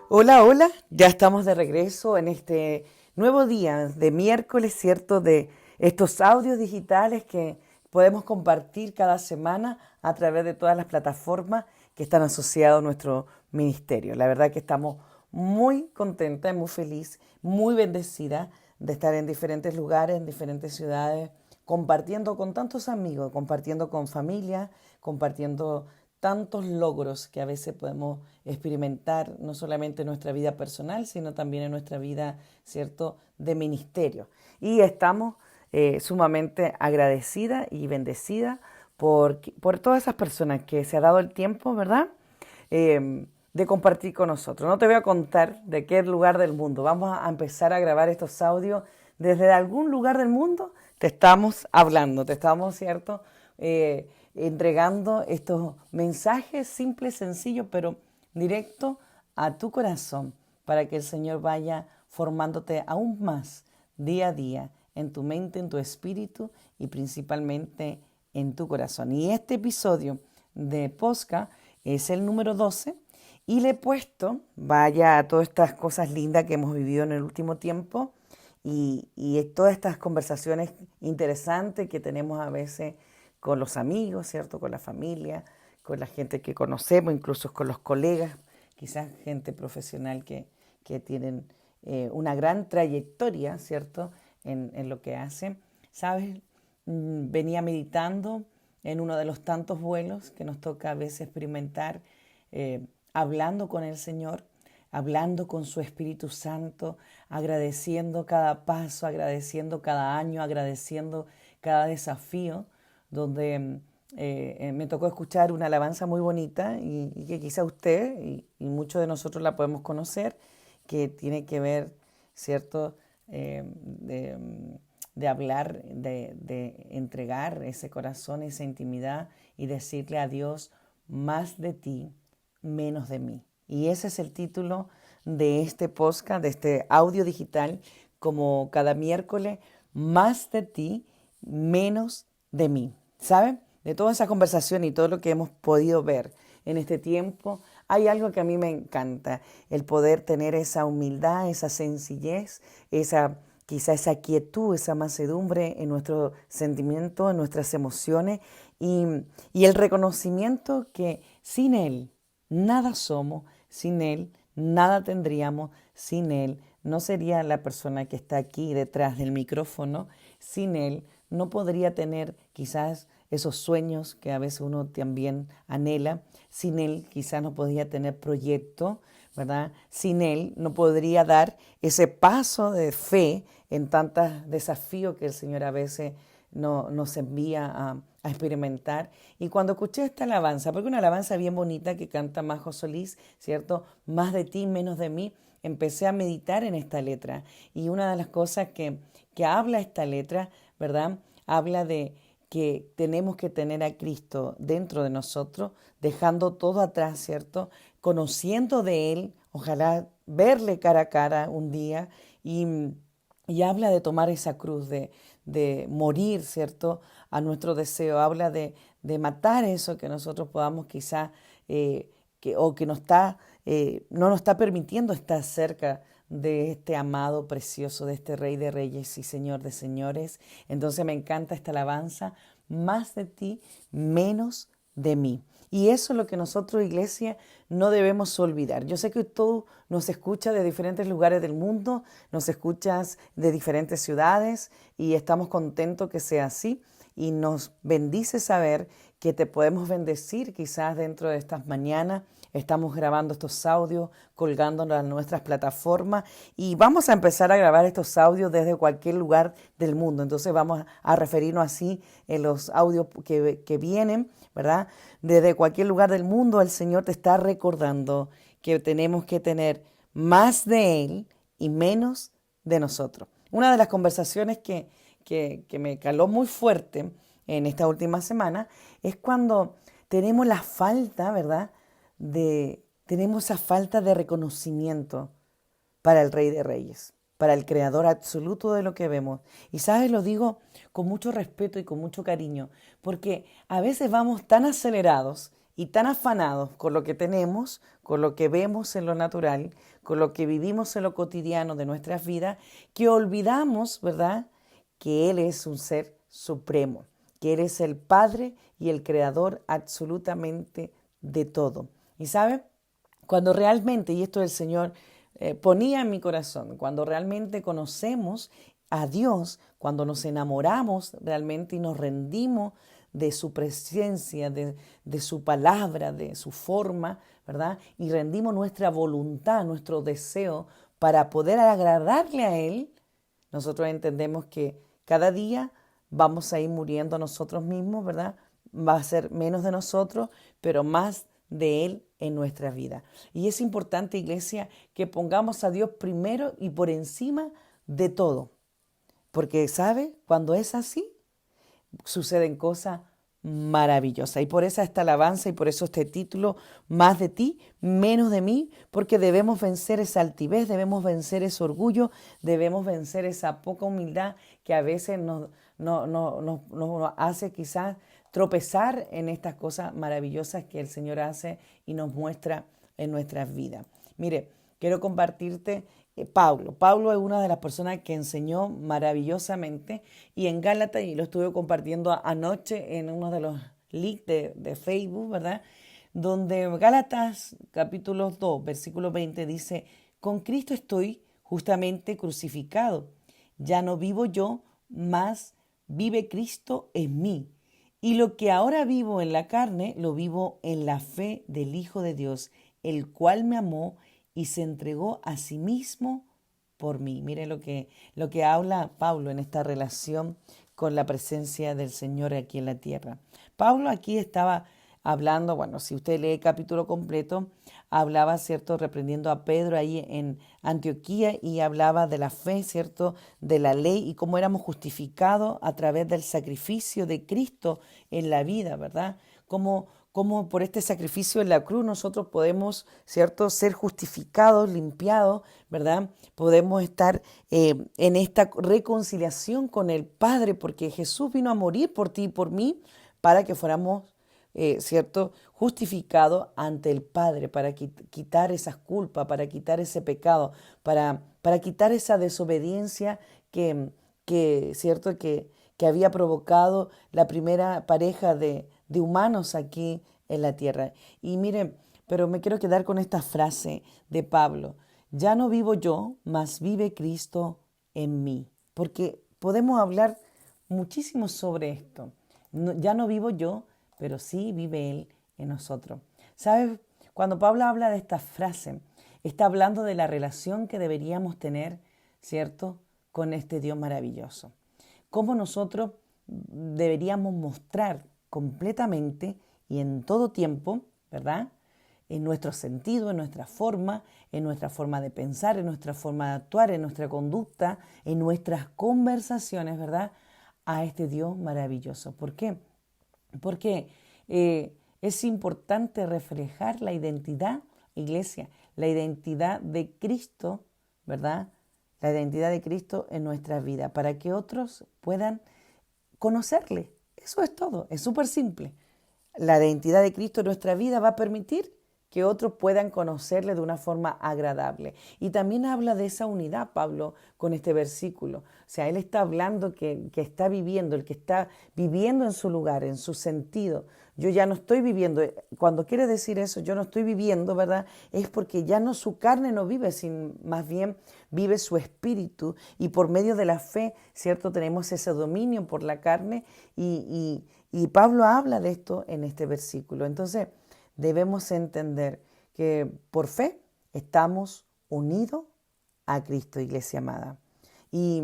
Hola, hola, ya estamos de regreso en este nuevo día de miércoles, ¿cierto? De estos audios digitales que podemos compartir cada semana a través de todas las plataformas que están asociadas a nuestro ministerio. La verdad que estamos muy contentas, muy feliz, muy bendecida de estar en diferentes lugares, en diferentes ciudades, compartiendo con tantos amigos, compartiendo con familia, compartiendo tantos logros que a veces podemos experimentar, no solamente en nuestra vida personal, sino también en nuestra vida, ¿cierto?, de ministerio. Y estamos sumamente agradecidas y bendecidas por todas esas personas que se ha dado el tiempo, ¿verdad?, de compartir con nosotros. No te voy a contar de qué lugar del mundo. Vamos a empezar a grabar estos audios desde algún lugar del mundo. Te estamos hablando, te estamos, ¿cierto?, entregando estos mensajes simples, sencillos, pero directo a tu corazón para que el Señor vaya formándote aún más día a día en tu mente, en tu espíritu y principalmente en tu corazón. Y este episodio de Posca es el número 12 y le he puesto, vaya, a todas estas cosas lindas que hemos vivido en el último tiempo y todas estas conversaciones interesantes que tenemos a veces con los amigos, ¿cierto? Con la familia, con la gente que conocemos, incluso con los colegas, quizás gente profesional que tienen una gran trayectoria, ¿cierto? En lo que hacen. ¿Sabes? Venía meditando en uno de los tantos vuelos que nos toca a veces experimentar, hablando con el Señor, hablando con su Espíritu Santo, agradeciendo cada paso, agradeciendo cada año, agradeciendo cada desafío, donde me tocó escuchar una alabanza muy bonita y que quizá usted y muchos de nosotros la podemos conocer, que tiene que ver, ¿cierto?, de hablar, de entregar ese corazón, esa intimidad y decirle a Dios, más de ti, menos de mí. Y ese es el título de este podcast, de este audio digital, como cada miércoles, más de ti, menos de mí. ¿Saben? De toda esa conversación y todo lo que hemos podido ver en este tiempo, hay algo que a mí me encanta, el poder tener esa humildad, esa sencillez, quizá esa quietud, esa mansedumbre en nuestros sentimientos, en nuestras emociones y, y el reconocimiento que sin Él nada somos, sin Él nada tendríamos, sin Él no sería la persona que está aquí detrás del micrófono, sin Él no podría tener quizás esos sueños que a veces uno también anhela, sin Él quizás no podría tener proyecto, ¿verdad? Sin Él no podría dar ese paso de fe en tantos desafíos que el Señor a veces nos envía a experimentar. Y cuando escuché esta alabanza, porque una alabanza bien bonita que canta Majo Solís, ¿cierto? Más de ti, menos de mí, empecé a meditar en esta letra. Y una de las cosas que habla esta letra, ¿verdad? Habla de que tenemos que tener a Cristo dentro de nosotros, dejando todo atrás, ¿cierto? Conociendo de Él, ojalá verle cara a cara un día y, y habla de tomar esa cruz, de morir, ¿cierto? A nuestro deseo, habla de matar eso que nosotros podamos quizá, o que no nos está permitiendo estar cerca de este amado precioso, de este Rey de Reyes y Señor de Señores. Entonces me encanta esta alabanza, más de ti, menos de mí. Y eso es lo que nosotros, iglesia, no debemos olvidar. Yo sé que tú nos escuchas de diferentes lugares del mundo, nos escuchas de diferentes ciudades y estamos contentos que sea así y nos bendice saber que te podemos bendecir quizás dentro de estas mañanas. Estamos grabando estos audios, colgándolos en nuestras plataformas y vamos a empezar a grabar estos audios desde cualquier lugar del mundo. Entonces vamos a referirnos así en los audios que vienen, ¿verdad? Desde cualquier lugar del mundo el Señor te está recordando que tenemos que tener más de Él y menos de nosotros. Una de las conversaciones que me caló muy fuerte en esta última semana es cuando tenemos la falta, ¿verdad? Tenemos esa falta de reconocimiento para el Rey de Reyes, para el Creador absoluto de lo que vemos. Y sabes, lo digo con mucho respeto y con mucho cariño, porque a veces vamos tan acelerados y tan afanados con lo que tenemos, con lo que vemos en lo natural, con lo que vivimos en lo cotidiano de nuestras vidas, que olvidamos, ¿verdad?, que Él es un ser supremo, que Él es el Padre y el Creador absolutamente de todo. Y ¿sabe? Cuando realmente, y esto el Señor ponía en mi corazón, cuando realmente conocemos a Dios, cuando nos enamoramos realmente y nos rendimos de su presencia, de su palabra, de su forma, ¿verdad? Y rendimos nuestra voluntad, nuestro deseo para poder agradarle a Él, nosotros entendemos que cada día vamos a ir muriendo a nosotros mismos, ¿verdad? Va a ser menos de nosotros, pero más de Él en nuestra vida. Y es importante, iglesia, que pongamos a Dios primero y por encima de todo. Porque, ¿sabe? Cuando es así, suceden cosas maravillosas. Y por eso esta alabanza y por eso este título, más de ti, menos de mí, porque debemos vencer esa altivez, debemos vencer ese orgullo, debemos vencer esa poca humildad que a veces nos hace quizás tropezar en estas cosas maravillosas que el Señor hace y nos muestra en nuestras vidas. Mire, quiero compartirte Pablo. Pablo es una de las personas que enseñó maravillosamente y en Gálatas, y lo estuve compartiendo anoche en uno de los links de Facebook, ¿verdad? Donde Gálatas capítulo 2, versículo 20 dice, con Cristo estoy justamente crucificado. Ya no vivo yo, mas vive Cristo en mí. Y lo que ahora vivo en la carne, lo vivo en la fe del Hijo de Dios, el cual me amó y se entregó a sí mismo por mí. Mire lo que habla Pablo en esta relación con la presencia del Señor aquí en la tierra. Pablo aquí estaba hablando, bueno, si usted lee el capítulo completo, hablaba, ¿cierto?, reprendiendo a Pedro ahí en Antioquía y hablaba de la fe, ¿cierto?, de la ley y cómo éramos justificados a través del sacrificio de Cristo en la vida, ¿verdad? Cómo por este sacrificio en la cruz nosotros podemos, ¿cierto?, ser justificados, limpiados, ¿verdad? Podemos estar en esta reconciliación con el Padre porque Jesús vino a morir por ti y por mí para que fuéramos ¿cierto?, justificado ante el Padre para quitar esas culpas, para quitar ese pecado, para quitar esa desobediencia ¿cierto?, que había provocado la primera pareja de humanos aquí en la tierra. Y miren, pero me quiero quedar con esta frase de Pablo, ya no vivo yo, mas vive Cristo en mí, porque podemos hablar muchísimo sobre esto. Ya no vivo yo, pero sí vive Él en nosotros. ¿Sabes? Cuando Pablo habla de esta frase, está hablando de la relación que deberíamos tener, ¿cierto?, con este Dios maravilloso. Cómo nosotros deberíamos mostrar completamente y en todo tiempo, ¿verdad?, en nuestro sentido, en nuestra forma de pensar, en nuestra forma de actuar, en nuestra conducta, en nuestras conversaciones, ¿verdad?, a este Dios maravilloso. ¿Por qué? Porque es importante reflejar la identidad, iglesia, la identidad de Cristo, ¿verdad? La identidad de Cristo en nuestra vida, para que otros puedan conocerle. Eso es todo, es súper simple. La identidad de Cristo en nuestra vida va a permitir que otros puedan conocerle de una forma agradable. Y también habla de esa unidad, Pablo, con este versículo. O sea, él está hablando que está viviendo, el que está viviendo en su lugar, en su sentido. Yo ya no estoy viviendo. Cuando quiere decir eso, yo no estoy viviendo, ¿verdad? Es porque ya no su carne no vive, sino más bien vive su espíritu. Y por medio de la fe, ¿cierto? Tenemos ese dominio por la carne y Pablo habla de esto en este versículo. Entonces, debemos entender que por fe estamos unidos a Cristo, iglesia amada. Y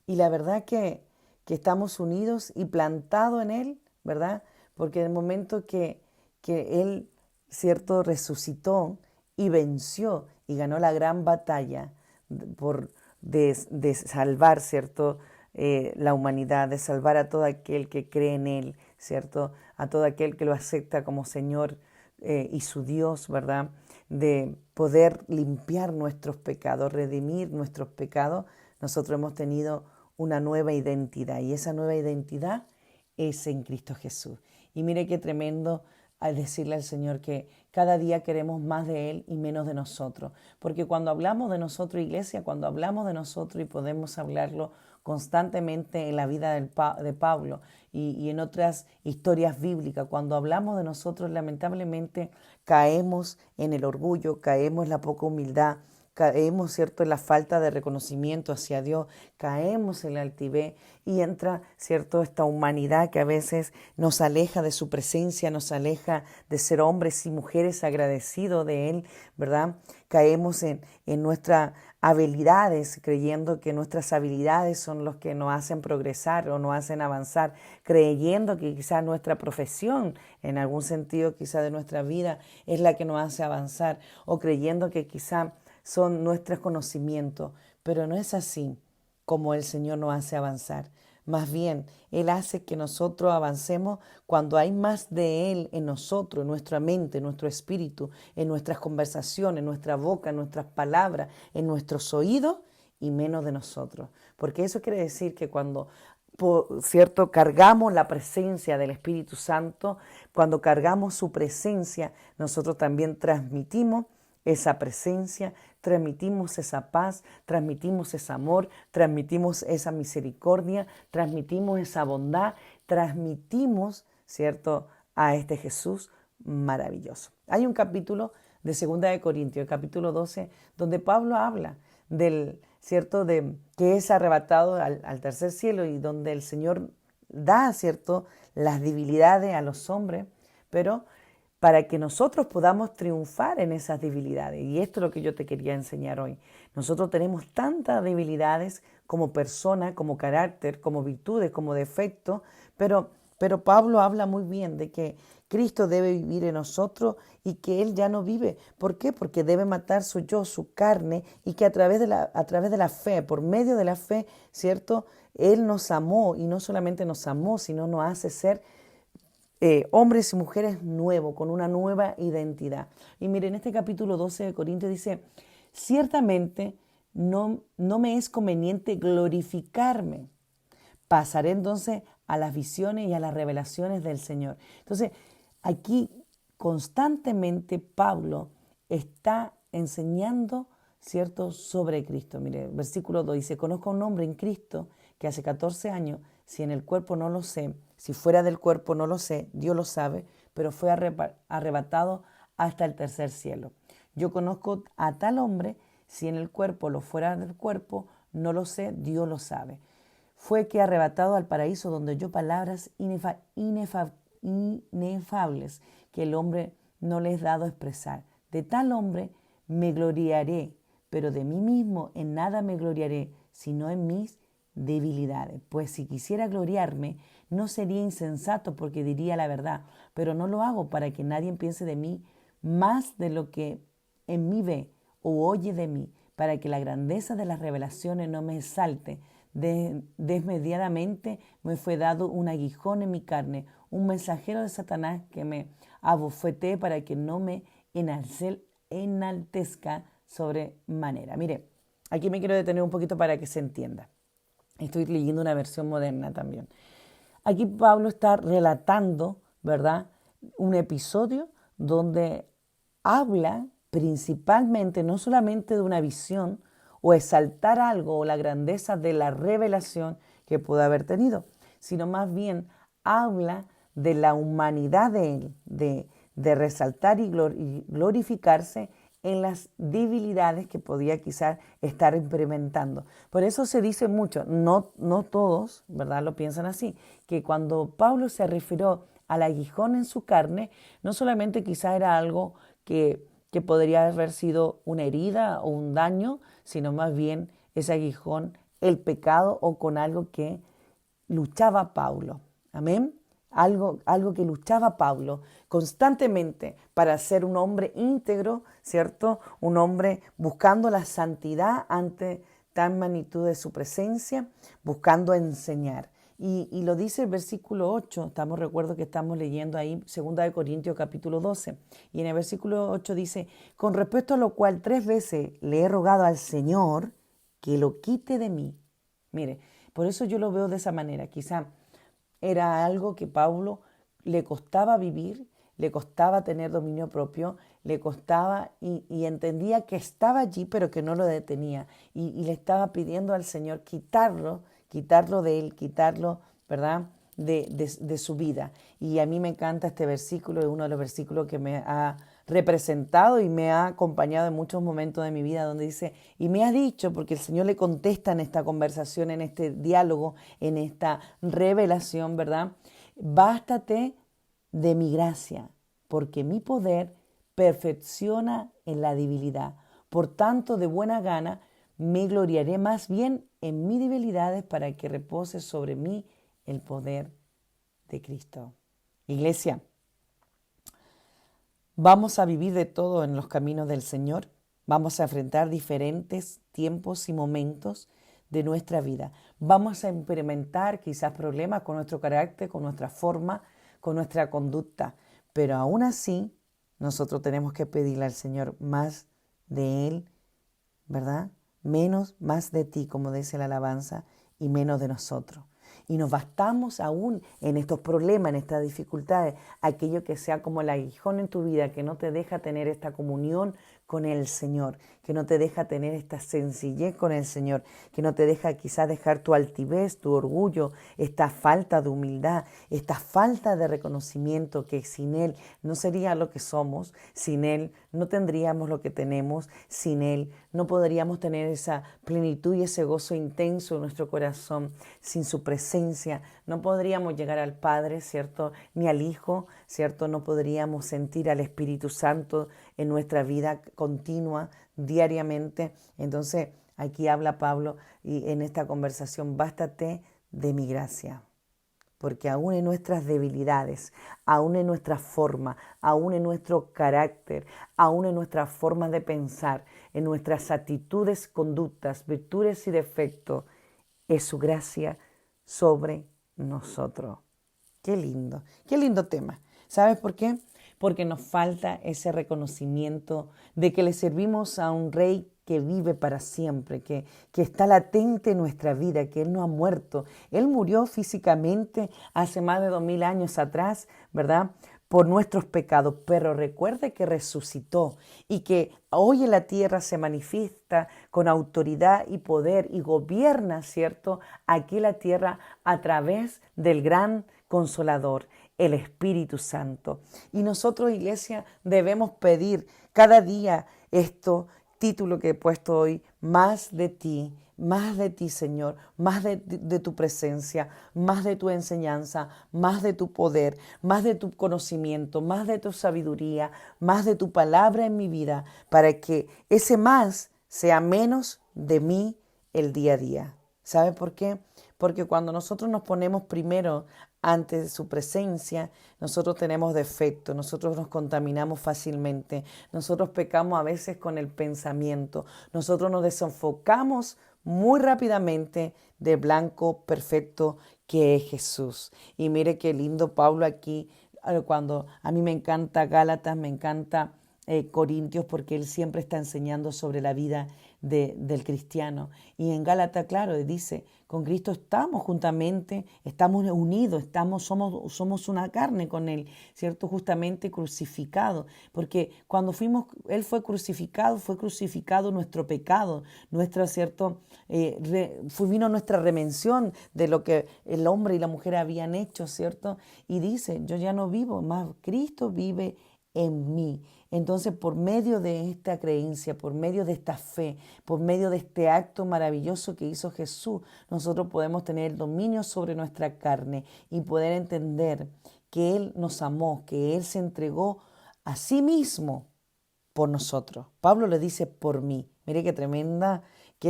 la verdad que estamos unidos y plantados en Él, ¿verdad? Porque en el momento que Él, ¿cierto?, resucitó y venció y ganó la gran batalla de salvar, ¿cierto?, la humanidad, de salvar a todo aquel que cree en Él, ¿cierto?, a todo aquel que lo acepta como Señor y su Dios, ¿verdad?, de poder limpiar nuestros pecados, redimir nuestros pecados. Nosotros hemos tenido una nueva identidad y esa nueva identidad es en Cristo Jesús. Y mire qué tremendo a decirle al Señor que cada día queremos más de Él y menos de nosotros. Porque cuando hablamos de nosotros, iglesia, cuando hablamos de nosotros y podemos hablarlo constantemente en la vida de Pablo y en otras historias bíblicas, cuando hablamos de nosotros, lamentablemente caemos en el orgullo, caemos en la poca humildad, caemos, ¿cierto?, en la falta de reconocimiento hacia Dios, caemos en la altivez y entra, ¿cierto?, esta humanidad que a veces nos aleja de su presencia, nos aleja de ser hombres y mujeres agradecidos de Él, ¿verdad? Caemos en nuestras habilidades, creyendo que nuestras habilidades son los que nos hacen progresar o nos hacen avanzar, creyendo que quizás nuestra profesión, en algún sentido quizás de nuestra vida, es la que nos hace avanzar, o creyendo que quizás son nuestros conocimientos, pero no es así como el Señor nos hace avanzar. Más bien, Él hace que nosotros avancemos cuando hay más de Él en nosotros, en nuestra mente, en nuestro espíritu, en nuestras conversaciones, en nuestra boca, en nuestras palabras, en nuestros oídos y menos de nosotros. Porque eso quiere decir que cuando, ¿cierto?, cargamos la presencia del Espíritu Santo, cuando cargamos su presencia, nosotros también transmitimos esa presencia, transmitimos esa paz, transmitimos ese amor, transmitimos esa misericordia, transmitimos esa bondad, transmitimos, ¿cierto?, a este Jesús maravilloso. Hay un capítulo de 2 Corintios, el capítulo 12, donde Pablo habla del, ¿cierto?, de que es arrebatado al tercer cielo y donde el Señor da, ¿cierto?, las debilidades a los hombres, pero para que nosotros podamos triunfar en esas debilidades. Y esto es lo que yo te quería enseñar hoy. Nosotros tenemos tantas debilidades como persona, como carácter, como virtudes, como defectos, pero Pablo habla muy bien de que Cristo debe vivir en nosotros y que Él ya no vive. ¿Por qué? Porque debe matar su yo, su carne, y que a través de la fe, por medio de la fe, ¿cierto?, Él nos amó, y no solamente nos amó, sino nos hace ser hombres y mujeres nuevos, con una nueva identidad. Y miren, en este capítulo 12 de Corintios dice, ciertamente no me es conveniente glorificarme. Pasaré entonces a las visiones y a las revelaciones del Señor. Entonces, aquí constantemente Pablo está enseñando, ¿cierto?, sobre Cristo. Mire, versículo 2 dice, conozco a un hombre en Cristo que hace 14 años, si en el cuerpo no lo sé, si fuera del cuerpo no lo sé, Dios lo sabe, pero fue arrebatado hasta el tercer cielo. Yo conozco a tal hombre, si en el cuerpo lo fuera del cuerpo, no lo sé, Dios lo sabe. Fue que arrebatado al paraíso donde oyó palabras inefables que el hombre no le es dado expresar. De tal hombre me gloriaré, pero de mí mismo en nada me gloriaré, sino en mis debilidades. Pues si quisiera gloriarme, no sería insensato porque diría la verdad, pero no lo hago para que nadie piense de mí más de lo que en mí ve o oye de mí, para que la grandeza de las revelaciones no me exalte. Desmedidamente me fue dado un aguijón en mi carne, un mensajero de Satanás que me abofeté para que no me enaltezca sobremanera. Mire, aquí me quiero detener un poquito para que se entienda. Estoy leyendo una versión moderna también. Aquí Pablo está relatando, ¿verdad?, un episodio donde habla principalmente, no solamente de una visión o exaltar algo o la grandeza de la revelación que pudo haber tenido, sino más bien habla de la humanidad de él, de resaltar y glorificarse en las debilidades que podía quizás estar implementando. Por eso se dice mucho, no todos, ¿verdad?, lo piensan así, que cuando Pablo se refirió al aguijón en su carne, no solamente quizás era algo que podría haber sido una herida o un daño, sino más bien ese aguijón, el pecado o con algo que luchaba Pablo. Amén. Algo que luchaba Pablo constantemente para ser un hombre íntegro, ¿cierto? Un hombre buscando la santidad ante tan magnitud de su presencia, buscando enseñar. Y lo dice el versículo 8, recuerdo que estamos leyendo ahí 2 Corintios capítulo 12, y en el versículo 8 dice, con respecto a lo cual 3 veces le he rogado al Señor que lo quite de mí. Mire, por eso yo lo veo de esa manera, quizá era algo que Pablo le costaba vivir, le costaba tener dominio propio, le costaba y entendía que estaba allí, pero que no lo detenía. Y le estaba pidiendo al Señor quitarlo de él, quitarlo, ¿verdad?, de su vida. Y a mí me encanta este versículo, es uno de los versículos que me ha representado y me ha acompañado en muchos momentos de mi vida, donde dice, y me ha dicho, porque el Señor le contesta en esta conversación, en este diálogo, en esta revelación, ¿verdad? Bástate de mi gracia, porque mi poder perfecciona en la debilidad. Por tanto, de buena gana, me gloriaré más bien en mis debilidades para que repose sobre mí el poder de Cristo. Iglesia, vamos a vivir de todo en los caminos del Señor. Vamos a enfrentar diferentes tiempos y momentos de nuestra vida. Vamos a experimentar quizás problemas con nuestro carácter, con nuestra forma, con nuestra conducta. Pero aún así, nosotros tenemos que pedirle al Señor más de Él, ¿verdad? Más de ti, como dice la alabanza, y menos de nosotros. Y nos bastamos aún en estos problemas, en estas dificultades, aquello que sea como el aguijón en tu vida, que no te deja tener esta comunión con el Señor, que no te deja tener esta sencillez con el Señor, que no te deja quizás dejar tu altivez, tu orgullo, esta falta de humildad, esta falta de reconocimiento que sin Él no sería lo que somos, sin Él no tendríamos lo que tenemos, sin Él no podríamos tener esa plenitud y ese gozo intenso en nuestro corazón, sin su presencia no podríamos llegar al Padre, ¿cierto? Ni al Hijo, ¿cierto? No podríamos sentir al Espíritu Santo en nuestra vida continua, diariamente. Entonces, aquí habla Pablo y en esta conversación, bástate de mi gracia. Porque aún en nuestras debilidades, aún en nuestra forma, aún en nuestro carácter, aún en nuestra forma de pensar, en nuestras actitudes, conductas, virtudes y defectos, es su gracia sobre nosotros. Qué lindo tema. ¿Sabes por qué? Porque nos falta ese reconocimiento de que le servimos a un rey que vive para siempre, que está latente en nuestra vida, que Él no ha muerto. Él murió físicamente hace más de 2000 años atrás, ¿verdad?, por nuestros pecados, pero recuerde que resucitó y que hoy en la tierra se manifiesta con autoridad y poder y gobierna, ¿cierto?, aquí la tierra a través del gran Consolador, el Espíritu Santo. Y nosotros, iglesia, debemos pedir cada día esto, título que he puesto hoy, más de ti, Señor, más de tu presencia, más de tu enseñanza, más de tu poder, más de tu conocimiento, más de tu sabiduría, más de tu palabra en mi vida, para que ese más sea menos de mí el día a día. ¿Sabe por qué? Porque cuando nosotros nos ponemos primero ante de su presencia, nosotros tenemos defectos, nosotros nos contaminamos fácilmente, nosotros pecamos a veces con el pensamiento, nosotros nos desenfocamos muy rápidamente del blanco perfecto que es Jesús. Y mire qué lindo Pablo aquí, cuando a mí me encanta Gálatas, me encanta Corintios, porque él siempre está enseñando sobre la vida del cristiano. Y en Gálatas, claro, dice, con Cristo estamos juntamente, estamos unidos, somos una carne con Él, ¿cierto? Justamente crucificado, porque cuando Él fue crucificado nuestro pecado, ¿cierto? Vino nuestra redención de lo que el hombre y la mujer habían hecho, ¿cierto? Y dice, yo ya no vivo más, Cristo vive en mí. Entonces, por medio de esta creencia, por medio de esta fe, por medio de este acto maravilloso que hizo Jesús, nosotros podemos tener el dominio sobre nuestra carne y poder entender que Él nos amó, que Él se entregó a sí mismo por nosotros. Pablo le dice por mí. Mire qué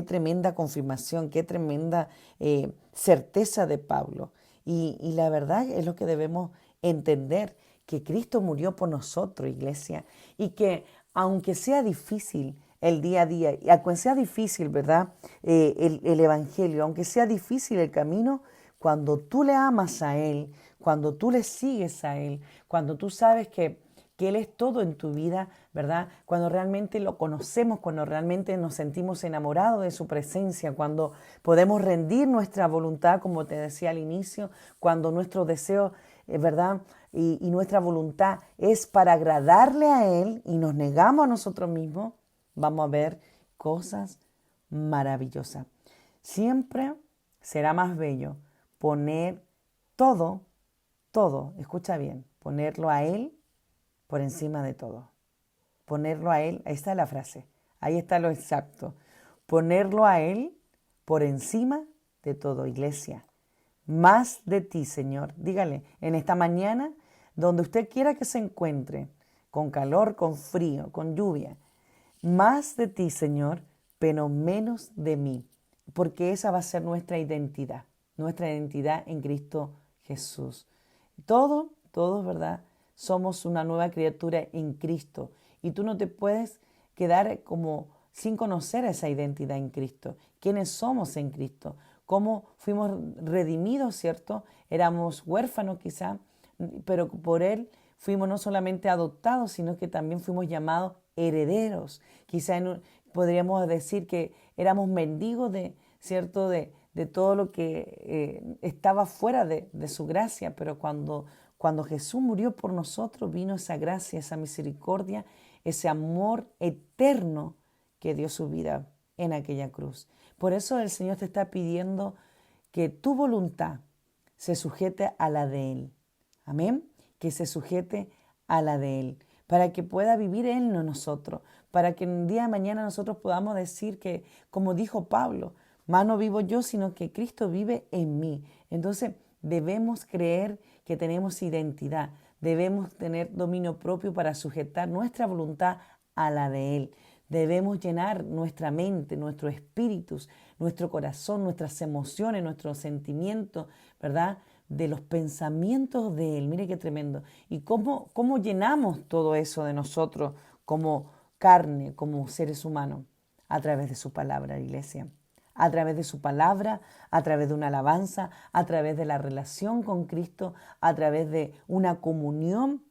tremenda confirmación, qué tremenda certeza de Pablo. Y la verdad es lo que debemos entender, que Cristo murió por nosotros, iglesia, y que aunque sea difícil el día a día, y aunque sea difícil, ¿verdad?, el evangelio, aunque sea difícil el camino, cuando tú le amas a Él, cuando tú le sigues a Él, cuando tú sabes que Él es todo en tu vida, ¿verdad? Cuando realmente lo conocemos, cuando realmente nos sentimos enamorados de su presencia, cuando podemos rendir nuestra voluntad, como te decía al inicio, cuando nuestros deseos ¿verdad? Y nuestra voluntad es para agradarle a Él y nos negamos a nosotros mismos, vamos a ver cosas maravillosas. Siempre será más bello poner todo, escucha bien, ponerlo a Él por encima de todo. Ponerlo a Él, ahí está la frase, ahí está lo exacto. Ponerlo a Él por encima de todo, iglesia. Más de ti, Señor. Dígale, en esta mañana, donde usted quiera que se encuentre, con calor, con frío, con lluvia, más de ti, Señor, pero menos de mí, porque esa va a ser nuestra identidad en Cristo Jesús. Todos, ¿verdad? Somos una nueva criatura en Cristo y tú no te puedes quedar como sin conocer esa identidad en Cristo. ¿Quiénes somos en Cristo? ¿Cómo fuimos redimidos, cierto? Éramos huérfanos quizá, pero por Él fuimos no solamente adoptados, sino que también fuimos llamados herederos. Quizá podríamos decir que éramos mendigos ¿cierto? De todo lo que estaba fuera de su gracia, pero cuando Jesús murió por nosotros, vino esa gracia, esa misericordia, ese amor eterno que dio su vida en aquella cruz. Por eso el Señor te está pidiendo que tu voluntad se sujete a la de Él. Amén. Que se sujete a la de Él, para que pueda vivir Él en nosotros, para que un día de mañana nosotros podamos decir que, como dijo Pablo, más no vivo yo, sino que Cristo vive en mí. Entonces debemos creer que tenemos identidad, debemos tener dominio propio para sujetar nuestra voluntad a la de Él. Debemos llenar nuestra mente, nuestros espíritus, nuestro corazón, nuestras emociones, nuestros sentimientos, ¿verdad? De los pensamientos de Él. Mire qué tremendo. ¿Y cómo llenamos todo eso de nosotros como carne, como seres humanos? A través de su palabra, iglesia. A través de su palabra, a través de una alabanza, a través de la relación con Cristo, a través de una comunión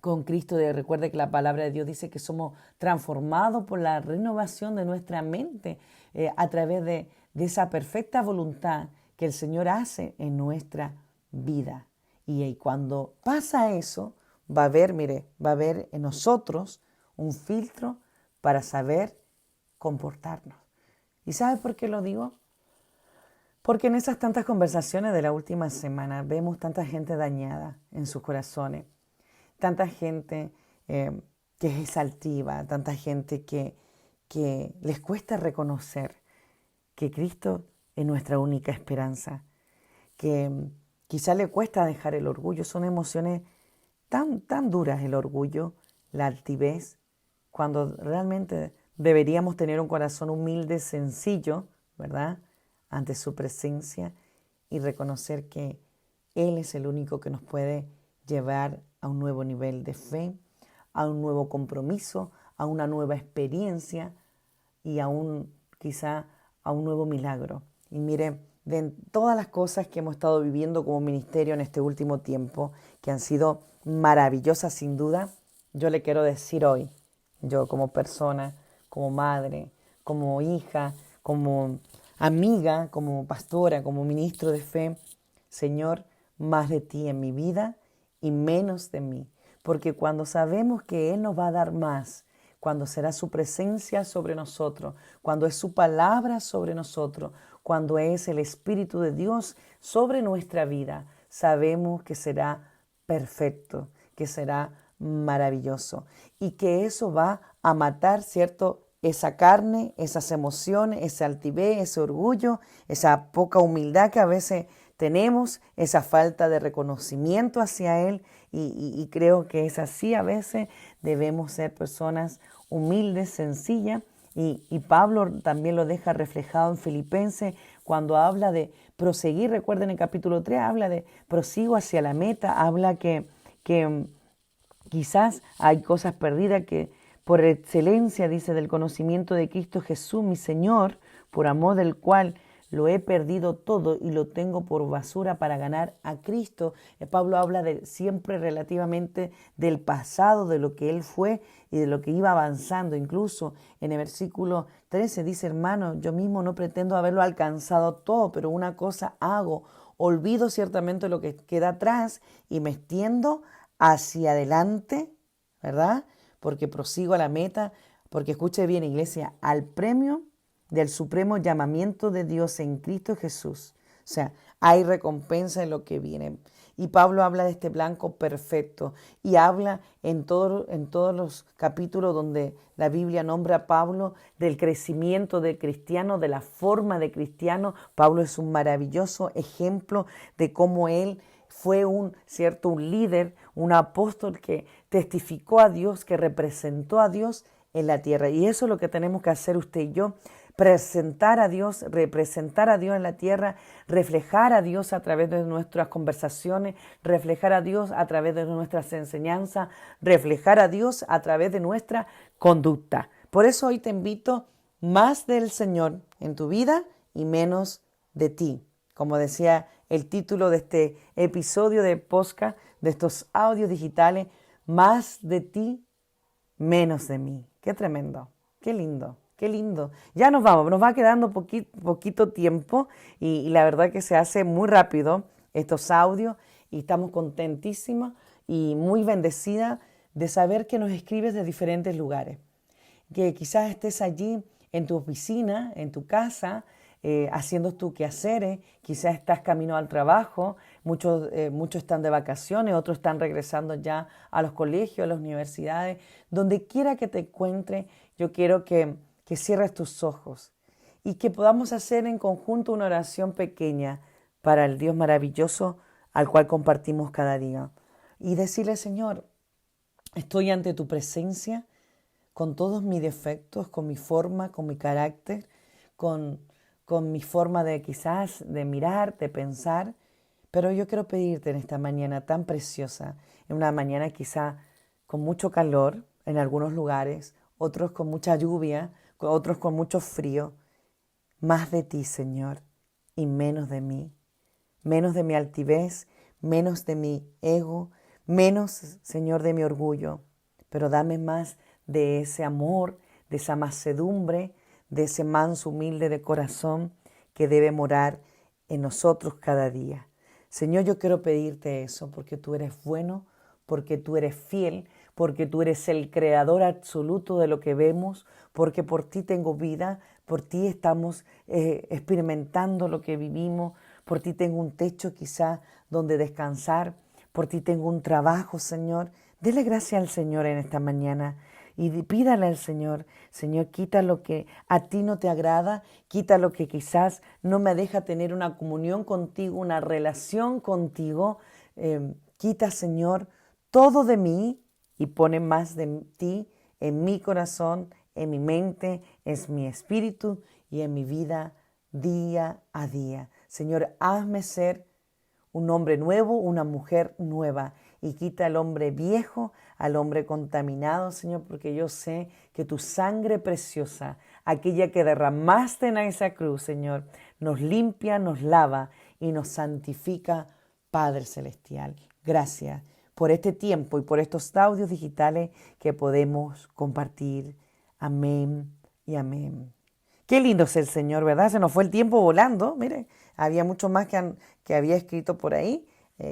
con Cristo. Recuerde que la palabra de Dios dice que somos transformados por la renovación de nuestra mente a través de esa perfecta voluntad que el Señor hace en nuestra vida. Y cuando pasa eso, va a haber en nosotros un filtro para saber comportarnos. ¿Y sabe por qué lo digo? Porque en esas tantas conversaciones de la última semana vemos tanta gente dañada en sus corazones, tanta gente que es altiva, tanta gente que les cuesta reconocer que Cristo es nuestra única esperanza, que quizá le cuesta dejar el orgullo. Son emociones tan duras, el orgullo, la altivez, cuando realmente deberíamos tener un corazón humilde, sencillo, ¿verdad? Ante su presencia y reconocer que Él es el único que nos puede llevar a un nuevo nivel de fe, a un nuevo compromiso, a una nueva experiencia y quizá a un nuevo milagro. Y mire, de todas las cosas que hemos estado viviendo como ministerio en este último tiempo, que han sido maravillosas sin duda, yo le quiero decir hoy, yo como persona, como madre, como hija, como amiga, como pastora, como ministro de fe, Señor, más de ti en mi vida y menos de mí. Porque cuando sabemos que Él nos va a dar más, cuando será su presencia sobre nosotros, cuando es su palabra sobre nosotros, cuando es el Espíritu de Dios sobre nuestra vida, sabemos que será perfecto, que será maravilloso y que eso va a matar, ¿cierto?, esa carne, esas emociones, ese altivez, ese orgullo, esa poca humildad que a veces tenemos, esa falta de reconocimiento hacia Él y creo que es así. A veces debemos ser personas humildes, sencillas y Pablo también lo deja reflejado en Filipenses cuando habla de proseguir. Recuerden, en el capítulo 3 habla de prosigo hacia la meta, habla que quizás hay cosas perdidas que por excelencia, dice, del conocimiento de Cristo Jesús, mi Señor, por amor del cual lo he perdido todo y lo tengo por basura para ganar a Cristo. Pablo habla siempre relativamente del pasado, de lo que él fue y de lo que iba avanzando. Incluso en el versículo 13 dice, hermano, yo mismo no pretendo haberlo alcanzado todo, pero una cosa hago, olvido ciertamente lo que queda atrás y me extiendo hacia adelante, ¿verdad? Porque prosigo a la meta, porque escuche bien, iglesia, al premio del supremo llamamiento de Dios en Cristo Jesús. O sea, hay recompensa en lo que viene. Y Pablo habla de este blanco perfecto y habla en todos los capítulos donde la Biblia nombra a Pablo del crecimiento del cristiano, de la forma de cristiano. Pablo es un maravilloso ejemplo de cómo él fue un líder, un apóstol que testificó a Dios, que representó a Dios en la tierra. Y eso es lo que tenemos que hacer usted y yo, presentar a Dios, representar a Dios en la tierra, reflejar a Dios a través de nuestras conversaciones, reflejar a Dios a través de nuestras enseñanzas, reflejar a Dios a través de nuestra conducta. Por eso hoy te invito más del Señor en tu vida y menos de ti. Como decía el título de este episodio de podcast, de estos audios digitales, más de ti, menos de mí. Qué tremendo, qué lindo. Qué lindo. Ya nos vamos, nos va quedando poquito tiempo y la verdad que se hace muy rápido estos audios y estamos contentísimos y muy bendecidas de saber que nos escribes de diferentes lugares. Que quizás estés allí en tu oficina, en tu casa, haciendo tus quehaceres, quizás estás camino al trabajo, muchos están de vacaciones, otros están regresando ya a los colegios, a las universidades. Donde quiera que te encuentres, yo quiero que cierres tus ojos y que podamos hacer en conjunto una oración pequeña para el Dios maravilloso al cual compartimos cada día. Y decirle, Señor, estoy ante tu presencia con todos mis defectos, con mi forma, con mi carácter, con mi forma de quizás de mirar, de pensar. Pero yo quiero pedirte en esta mañana tan preciosa, en una mañana quizá con mucho calor en algunos lugares, otros con mucha lluvia, otros con mucho frío, más de ti, Señor, y menos de mí, menos de mi altivez, menos de mi ego, menos, Señor, de mi orgullo, pero dame más de ese amor, de esa mansedumbre, de ese manso humilde de corazón que debe morar en nosotros cada día. Señor, yo quiero pedirte eso porque tú eres bueno, porque tú eres fiel, porque tú eres el creador absoluto de lo que vemos, porque por ti tengo vida, por ti estamos experimentando lo que vivimos, por ti tengo un techo quizá donde descansar, por ti tengo un trabajo, Señor. Dele gracias al Señor en esta mañana y pídale al Señor, Señor, quita lo que a ti no te agrada, quita lo que quizás no me deja tener una comunión contigo, una relación contigo. Quita, Señor, todo de mí y pone más de ti en mi corazón, en mi mente, en mi espíritu y en mi vida día a día. Señor, hazme ser un hombre nuevo, una mujer nueva y quita al hombre viejo, al hombre contaminado, Señor, porque yo sé que tu sangre preciosa, aquella que derramaste en esa cruz, Señor, nos limpia, nos lava y nos santifica, Padre Celestial. Gracias por este tiempo y por estos audios digitales que podemos compartir. Amén y amén. Qué lindo es el Señor, ¿verdad? Se nos fue el tiempo volando. Mire, había mucho más que había escrito por ahí,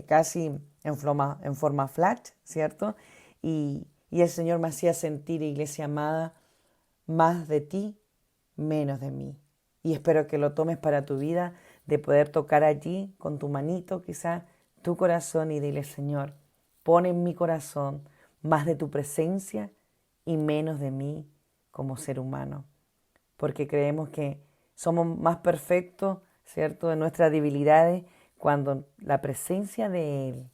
casi en forma flash, ¿cierto? Y el Señor me hacía sentir, iglesia amada, más de ti, menos de mí. Y espero que lo tomes para tu vida, de poder tocar allí con tu manito, quizás, tu corazón y dile, Señor, pon en mi corazón más de tu presencia y menos de mí como ser humano. Porque creemos que somos más perfectos, ¿cierto?, de nuestras debilidades cuando la presencia de Él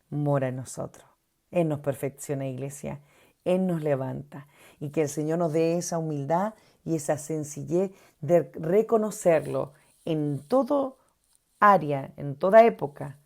mora en nosotros. Él nos perfecciona, iglesia. Él nos levanta. Y que el Señor nos dé esa humildad y esa sencillez de reconocerlo en todo área, en toda época.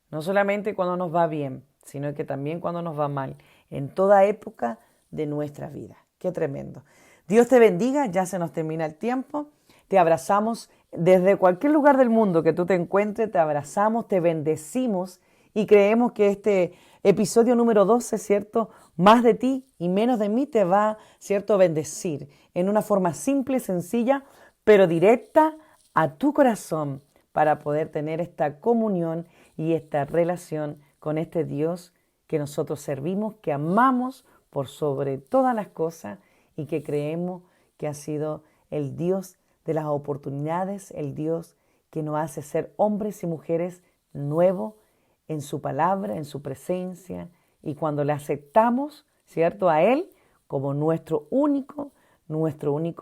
No solamente cuando nos va bien, sino que también cuando nos va mal. En toda época de nuestra vida. Qué tremendo. Dios te bendiga, ya se nos termina el tiempo. Te abrazamos desde cualquier lugar del mundo que tú te encuentres, te abrazamos, te bendecimos y creemos que este episodio número 12, ¿cierto? Más de ti y menos de mí te va, ¿cierto?, a bendecir en una forma simple, sencilla, pero directa a tu corazón para poder tener esta comunión y esta relación con este Dios que nosotros servimos, que amamos por sobre todas las cosas y que creemos que ha sido el Dios de las oportunidades, el Dios que nos hace ser hombres y mujeres nuevos en su palabra, en su presencia, y cuando le aceptamos, ¿cierto?, a Él como nuestro único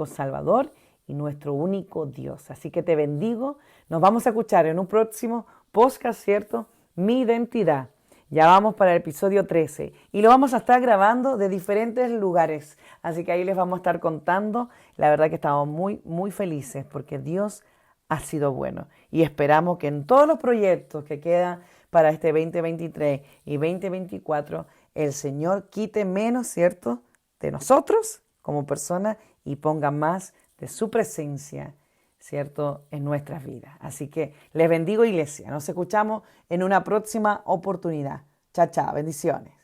Salvador y nuestro único Dios. Así que te bendigo. Nos vamos a escuchar en un próximo podcast, ¿cierto? Mi identidad. Ya vamos para el episodio 13 y lo vamos a estar grabando de diferentes lugares. Así que ahí les vamos a estar contando. La verdad que estamos muy, muy felices porque Dios ha sido bueno. Y esperamos que en todos los proyectos que quedan para este 2023 y 2024, el Señor quite menos, ¿cierto?, de nosotros como personas y ponga más de su presencia, ¿cierto?, en nuestras vidas. Así que les bendigo, iglesia. Nos escuchamos en una próxima oportunidad. Chao, chao. Bendiciones.